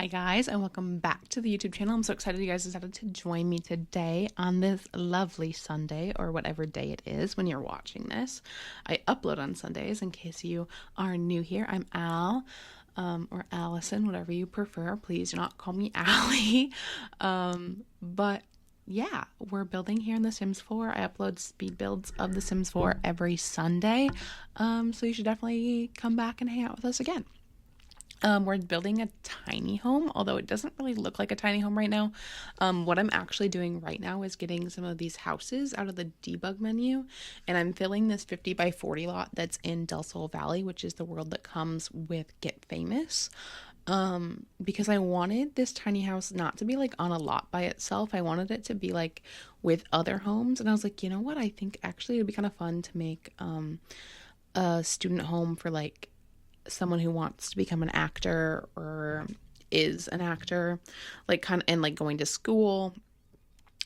guys, and welcome back to the YouTube channel. I'm so excited you guys decided to join me today on this lovely Sunday, or whatever day it is when you're watching this. I upload on Sundays in case you are new here. I'm Al, or Allison, whatever you prefer. Please do not call me Allie. But yeah, we're building here in The Sims 4. I upload speed builds of The Sims 4 every Sunday. So you should definitely come back and hang out with us again. We're building a tiny home, although it doesn't really look like a tiny home right now. What I'm actually doing right now is getting some of these houses out of the debug menu, and I'm filling this 50 by 40 lot that's in Del Sol Valley, which is the world that comes with Get Famous. Because I wanted this tiny house not to be like on a lot by itself. I wanted it to be like with other homes, and I was like, you know what? I think actually it'd be kind of fun to make a student home for like someone who wants to become an actor or is an actor, like kind of, and like going to school.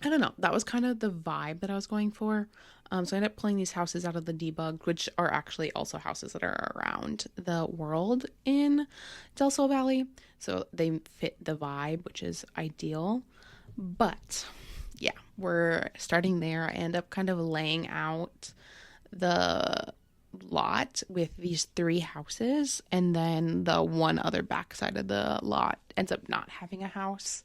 I don't know. That was kind of the vibe that I was going for. So I ended up pulling these houses out of the debug, which are actually also houses that are around the world in Del Sol Valley. So they fit the vibe, which is ideal. But yeah, we're starting there. I end up kind of laying out the lot with these 3 houses, and then the one other backside of the lot ends up not having a house,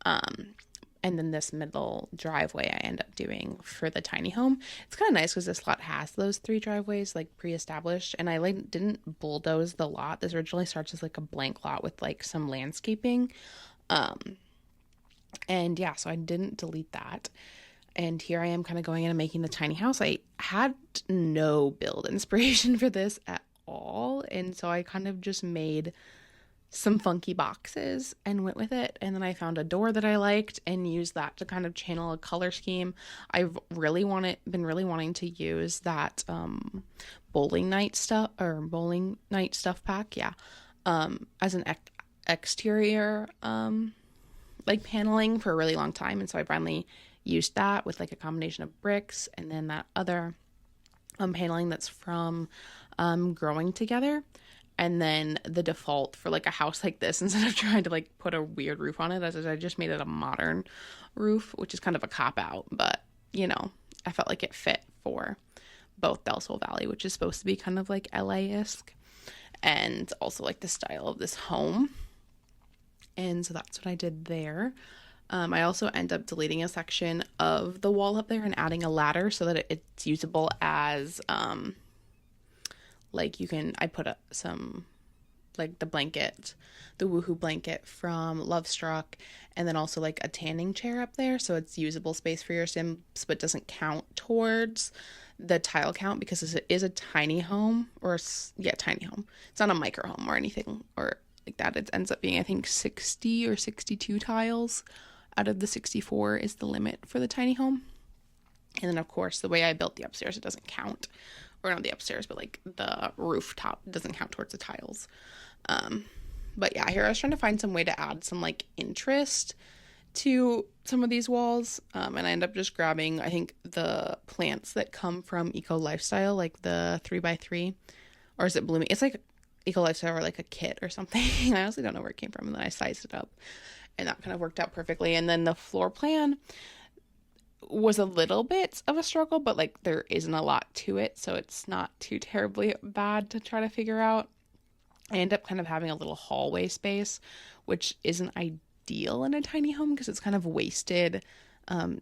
and then this middle driveway I end up doing for the tiny home. It's kind of nice because this lot has those 3 driveways like pre-established, and I like didn't bulldoze the lot. This originally starts as like a blank lot with like some landscaping, and yeah, so I didn't delete that. And here I am kind of going in and making the tiny house. I had no build inspiration for this at all. And so I kind of just made some funky boxes and went with it. And then I found a door that I liked and used that to kind of channel a color scheme. I've been really wanting to use that bowling night stuff pack. Yeah. As an exterior like paneling for a really long time. And so I finally used that with like a combination of bricks and then that other paneling that's from Growing Together, and then the default for like a house like this, instead of trying to like put a weird roof on it, as I just made it a modern roof, which is kind of a cop out, but you know, I felt like it fit for both Del Sol Valley, which is supposed to be kind of like LA-esque, and also like the style of this home. And so that's what I did there. I also end up deleting a section of the wall up there and adding a ladder so that it's usable as, like I put some, like the blanket, the Woohoo blanket from Love Struck, and then also like a tanning chair up there. So it's usable space for your Sims, but doesn't count towards the tile count because it is a tiny home, tiny home. It's not a micro home or anything or like that. It ends up being, I think, 60 or 62 tiles. Out of the 64 is the limit for the tiny home. And then, of course, the way I built the upstairs, it doesn't count. Or not the upstairs, but like the rooftop doesn't count towards the tiles. But yeah, here I was trying to find some way to add some like interest to some of these walls. And I end up just grabbing, I think, the plants that come from Eco Lifestyle, like the 3x3. Or is it Blooming? It's like Eco Lifestyle or like a kit or something. I honestly don't know where it came from. And then I sized it up. And that kind of worked out perfectly. And then the floor plan was a little bit of a struggle, but like there isn't a lot to it, so it's not too terribly bad to try to figure out. I end up kind of having a little hallway space, which isn't ideal in a tiny home because it's kind of wasted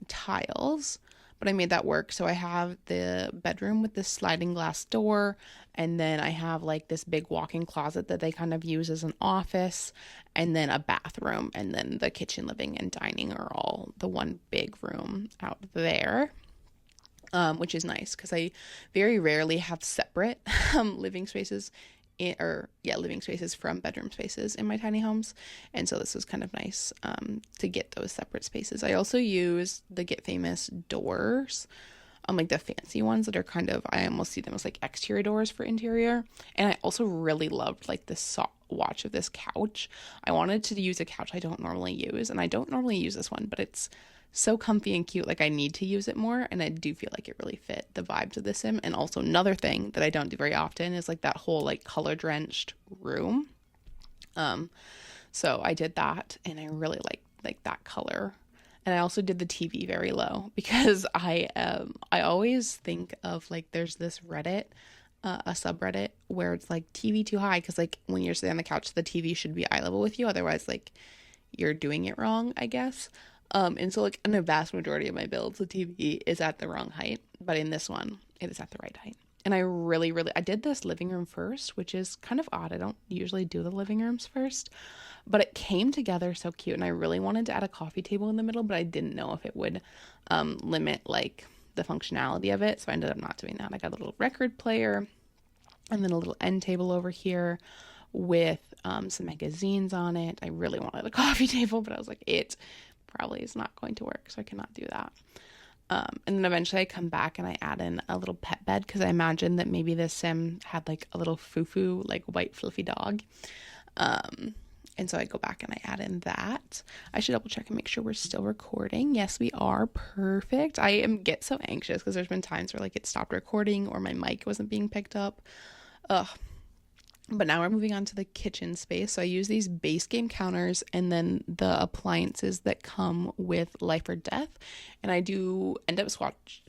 tiles. But I made that work. So I have the bedroom with this sliding glass door, and then I have like this big walk-in closet that they kind of use as an office, and then a bathroom, and then the kitchen, living, and dining are all the one big room out there, which is nice because I very rarely have separate living spaces living spaces from bedroom spaces in my tiny homes. And so this was kind of nice to get those separate spaces. I also use the Get Famous doors, like the fancy ones that are kind of, I almost see them as like exterior doors for interior. And I also really loved like the swatch of this couch. I wanted to use a couch I don't normally use, and I don't normally use this one, but it's so comfy and cute. Like I need to use it more, and I do feel like it really fit the vibes of the Sim. And also another thing that I don't do very often is like that whole like color drenched room. So I did that, and I really like that color. And I also did the TV very low because I always think of like there's this Reddit, a subreddit where it's like TV too high, because like when you're sitting on the couch, the TV should be eye level with you, otherwise like you're doing it wrong, I guess. And so like in a vast majority of my builds, the TV is at the wrong height, but in this one, it is at the right height. And I really, I did this living room first, which is kind of odd. I don't usually do the living rooms first, but it came together so cute. And I really wanted to add a coffee table in the middle, but I didn't know if it would limit like the functionality of it. So I ended up not doing that. I got a little record player and then a little end table over here with some magazines on it. I really wanted a coffee table, but I was like, it probably is not going to work, so I cannot do that. And then eventually I come back and I add in a little pet bed because I imagined that maybe this sim had like a little foo-foo, like white fluffy dog. And so I go back and I add in that. I should double check and make sure we're still recording. Yes, we are. Perfect. Get so anxious because there's been times where like it stopped recording or my mic wasn't being picked up. Ugh. But now we're moving on to the kitchen space. So I use these base game counters and then the appliances that come with Life or Death. And I do end up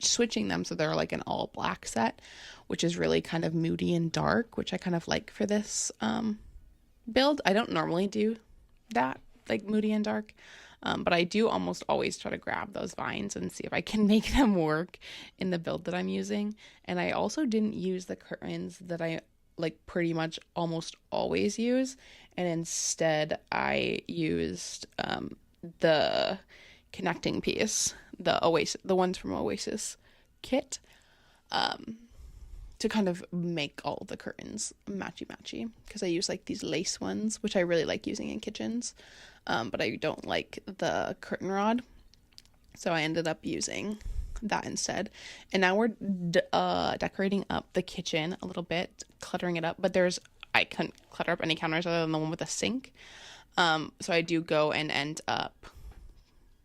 switching them so they're like an all black set, which is really kind of moody and dark, which I kind of like for this build. I don't normally do that, like moody and dark. But I do almost always try to grab those vines and see if I can make them work in the build that I'm using. And I also didn't use the curtains that I like pretty much almost always use, and instead I used the connecting piece, the ones from Oasis kit, to kind of make all of the curtains matchy because I use like these lace ones, which I really like using in kitchens, but I don't like the curtain rod, so I ended up using that instead. And now we're decorating up the kitchen a little bit, cluttering it up, but I couldn't clutter up any counters other than the one with the sink, so I do go and end up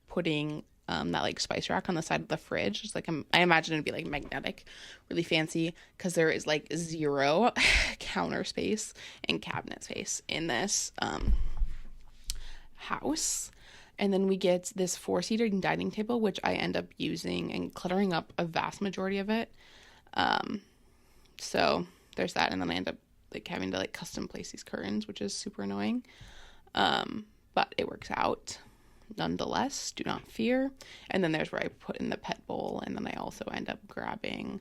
putting that like spice rack on the side of the fridge. It's like I imagine it'd be like magnetic, really fancy, because there is like zero counter space and cabinet space in this house. And then we get this 4-seater dining table, which I end up using and cluttering up a vast majority of it. So there's that. And then I end up like having to like custom place these curtains, which is super annoying. But it works out nonetheless. Do not fear. And then there's where I put in the pet bowl. And then I also end up grabbing,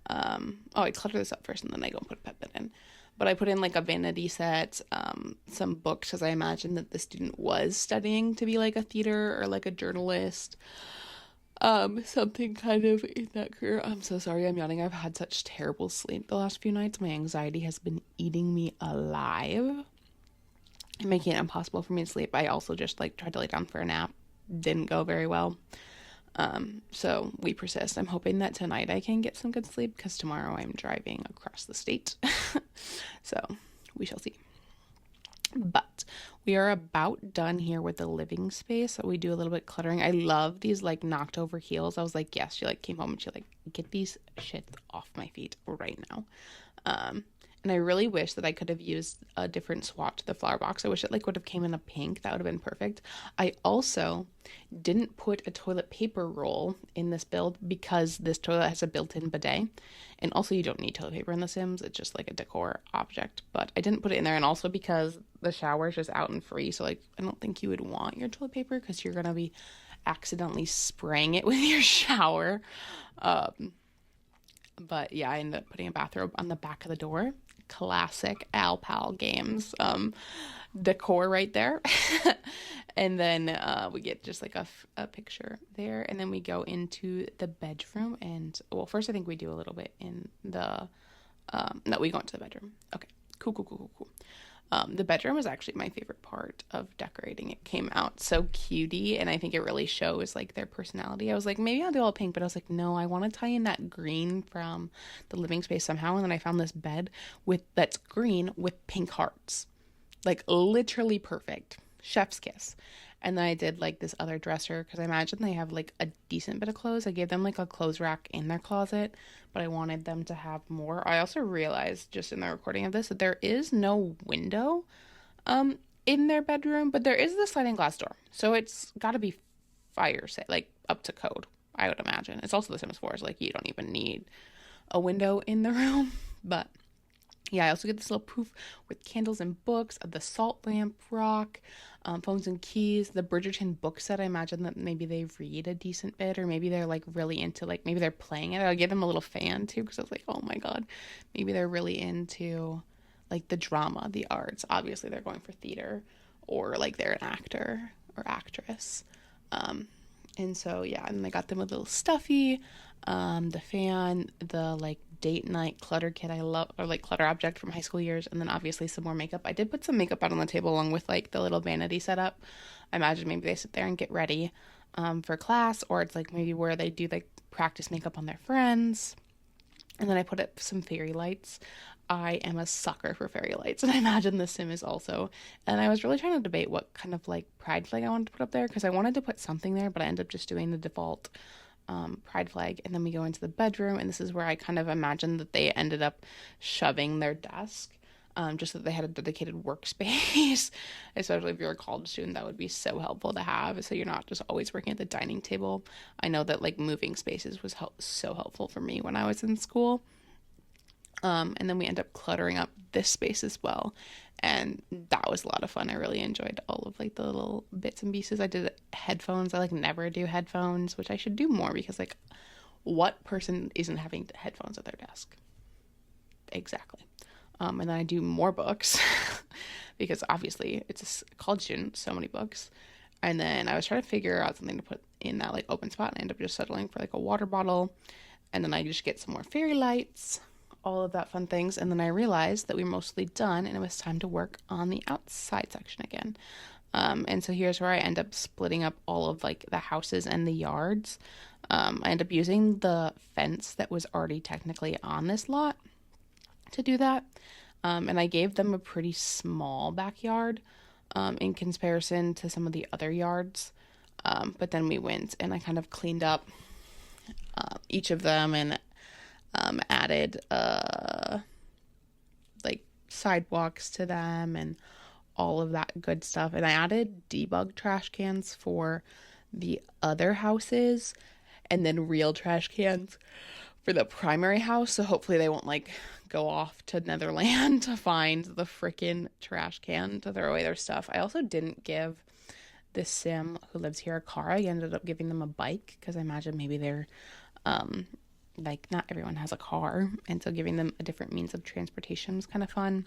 I clutter this up first and then I go and put a pet bed in. But I put in like a vanity set, some books, because I imagine that the student was studying to be like a theater or like a journalist, something kind of in that career. I'm so sorry I'm yawning. I've had such terrible sleep the last few nights. My anxiety has been eating me alive and making it impossible for me to sleep. I also just like tried to lay down for a nap. Didn't go very well. So we persist. I'm hoping that tonight I can get some good sleep because tomorrow I'm driving across the state. So we shall see. But we are about done here with the living space. So we do a little bit cluttering. I love these like knocked over heels. I was like, yes, she like came home and she like, get these shits off my feet right now. And I really wish that I could have used a different swatch to the flower box. I wish it like would have came in a pink. That would have been perfect. I also didn't put a toilet paper roll in this build because this toilet has a built-in bidet. And also you don't need toilet paper in The Sims. It's just like a decor object. But I didn't put it in there. And also because the shower is just out and free. So like I don't think you would want your toilet paper because you're going to be accidentally spraying it with your shower. But yeah, I ended up putting a bathrobe on the back of the door. Classic Alpal Games decor right there. And then we get just like a picture there, and then we go into the bedroom. And well, first I think we do a little bit in the no, we go into the bedroom. Okay, cool. The bedroom was actually my favorite part of decorating. It came out so cutie, and I think it really shows like their personality. I was like, maybe I'll do all pink, but I was like, no, I want to tie in that green from the living space somehow. And then I found this bed that's green with pink hearts, like literally perfect, chef's kiss. And then I did like this other dresser because I imagine they have like a decent bit of clothes. I gave them like a clothes rack in their closet, but I wanted them to have more. I also realized just in the recording of this that there is no window in their bedroom, but there is the sliding glass door. So it's got to be fire safe, like up to code, I would imagine. It's also the Sims 4, so like you don't even need a window in the room. But yeah, I also get this little poof with candles and books, of the salt lamp rock, phones and keys, the Bridgerton book set. I imagine that maybe they read a decent bit, or maybe they're like really into, like, maybe they're playing it. I'll give them a little fan too, because I was like, oh my god, maybe they're really into like the drama, the arts. Obviously they're going for theater, or like they're an actor or actress. And so yeah, and I got them a little stuffy, the fan, the like date night clutter kit I love, or like clutter object from high school years, and then obviously some more makeup. I did put some makeup out on the table along with like the little vanity setup. I imagine maybe they sit there and get ready for class, or it's like maybe where they do like practice makeup on their friends. And then I put up some fairy lights. I am a sucker for fairy lights, and I imagine the sim is also. And I was really trying to debate what kind of like pride flag I wanted to put up there, because I wanted to put something there, but I ended up just doing the default pride flag. And then we go into the bedroom, and this is where I kind of imagined that they ended up shoving their desk, just that they had a dedicated workspace. Especially if you're a college student, that would be so helpful to have, so you're not just always working at the dining table. I know that like moving spaces was so helpful for me when I was in school. And then we end up cluttering up this space as well, and that was a lot of fun. I really enjoyed all of like the little bits and pieces. I did headphones. I like never do headphones, which I should do more, because like what person isn't having headphones at their desk? Exactly. And then I do more books because obviously it's a college student, so many books. And then I was trying to figure out something to put in that like open spot, and I ended up just settling for like a water bottle. And then I just get some more fairy lights, all of that fun things. And then I realized that we were mostly done, and it was time to work on the outside section again. And so here's where I end up splitting up all of like the houses and the yards. I end up using the fence that was already technically on this lot to do that. And I gave them a pretty small backyard in comparison to some of the other yards. But then we went and I kind of cleaned up each of them, and added like sidewalks to them and all of that good stuff. And I added debug trash cans for the other houses, and then real trash cans for the primary house. So hopefully they won't like go off to Netherland to find the freaking trash can to throw away their stuff. I also didn't give this sim who lives here a car. I ended up giving them a bike, because I imagine maybe they're like not everyone has a car, and so giving them a different means of transportation was kind of fun.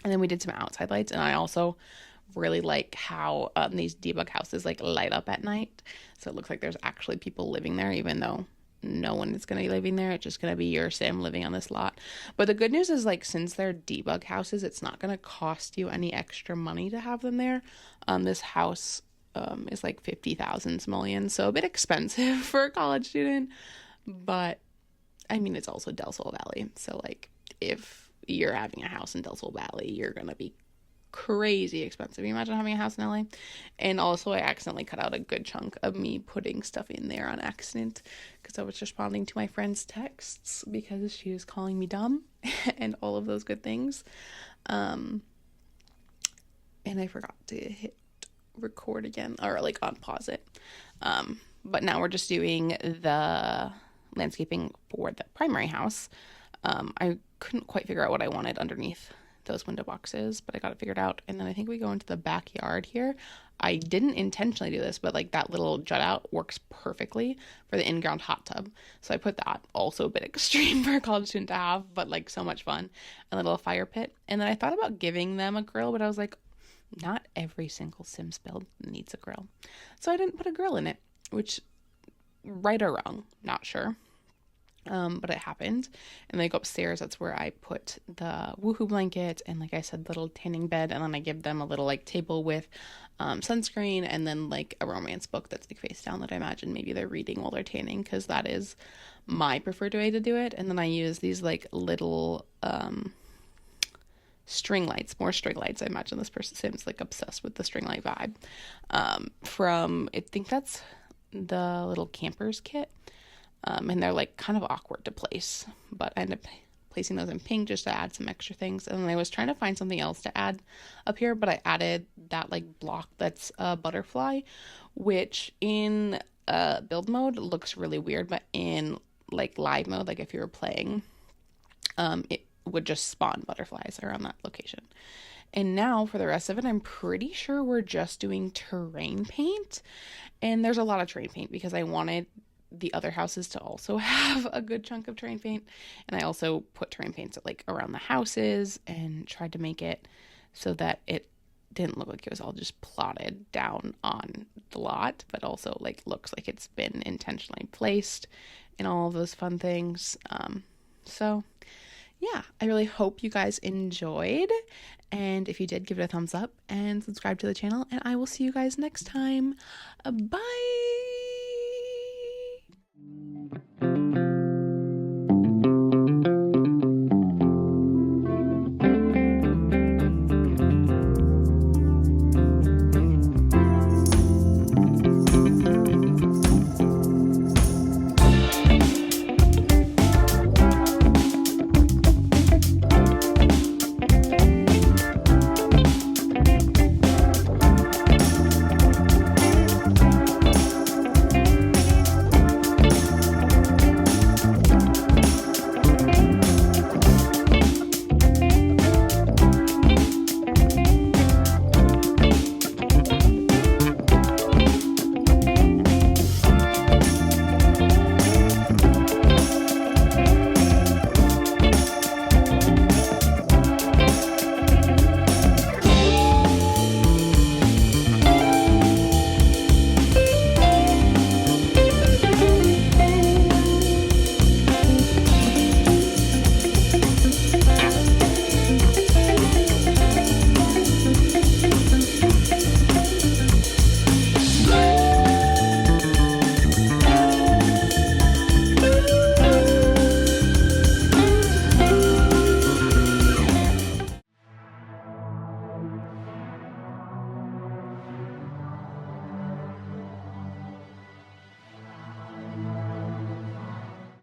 And then we did some outside lights, and I also really like how these debug houses like light up at night, so it looks like there's actually people living there, even though no one is going to be living there. It's just going to be your sim living on this lot. But the good news is, like, since they're debug houses, it's not going to cost you any extra money to have them there. This house is like 50,000 simoleons, so a bit expensive for a college student. But I mean, it's also Del Sol Valley, so like if you're having a house in Del Sol Valley, you're gonna be crazy expensive. You imagine having a house in LA? And also I accidentally cut out a good chunk of me putting stuff in there on accident, because I was responding to my friend's texts because she was calling me dumb and all of those good things. And I forgot to hit record again, or like unpause it. But now we're just doing the landscaping for the primary house. I couldn't quite figure out what I wanted underneath those window boxes, but I got it figured out. And then I think we go into the backyard here. I didn't intentionally do this, but like that little jut out works perfectly for the in-ground hot tub. So I put that, also a bit extreme for a college student to have, but like so much fun. A little fire pit. And then I thought about giving them a grill, but I was like, not every single Sims build needs a grill. So I didn't put a grill in it, which, right or wrong, not sure. But it happened. And then I go upstairs. That's where I put the woohoo blanket and, like I said, little tanning bed. And then I give them a little like table with sunscreen, and then like a romance book that's like face down that I imagine maybe they're reading while they're tanning, because that is my preferred way to do it. And then I use these like little string lights, more string lights. I imagine this person Sim's like obsessed with the string light vibe. From, I think that's the little campers kit. And they're like kind of awkward to place, but I end up placing those in pink just to add some extra things. And then I was trying to find something else to add up here, but I added that like block that's a butterfly, which in build mode looks really weird, but in like live mode, like if you were playing, it would just spawn butterflies around that location. And now for the rest of it, I'm pretty sure we're just doing terrain paint. And there's a lot of terrain paint because I wanted the other houses to also have a good chunk of terrain paint. And I also put terrain paints like around the houses and tried to make it so that it didn't look like it was all just plotted down on the lot, but also like looks like it's been intentionally placed and all of those fun things. So yeah, I really hope you guys enjoyed. And if you did, give it a thumbs up and subscribe to the channel. And I will see you guys next time. Bye.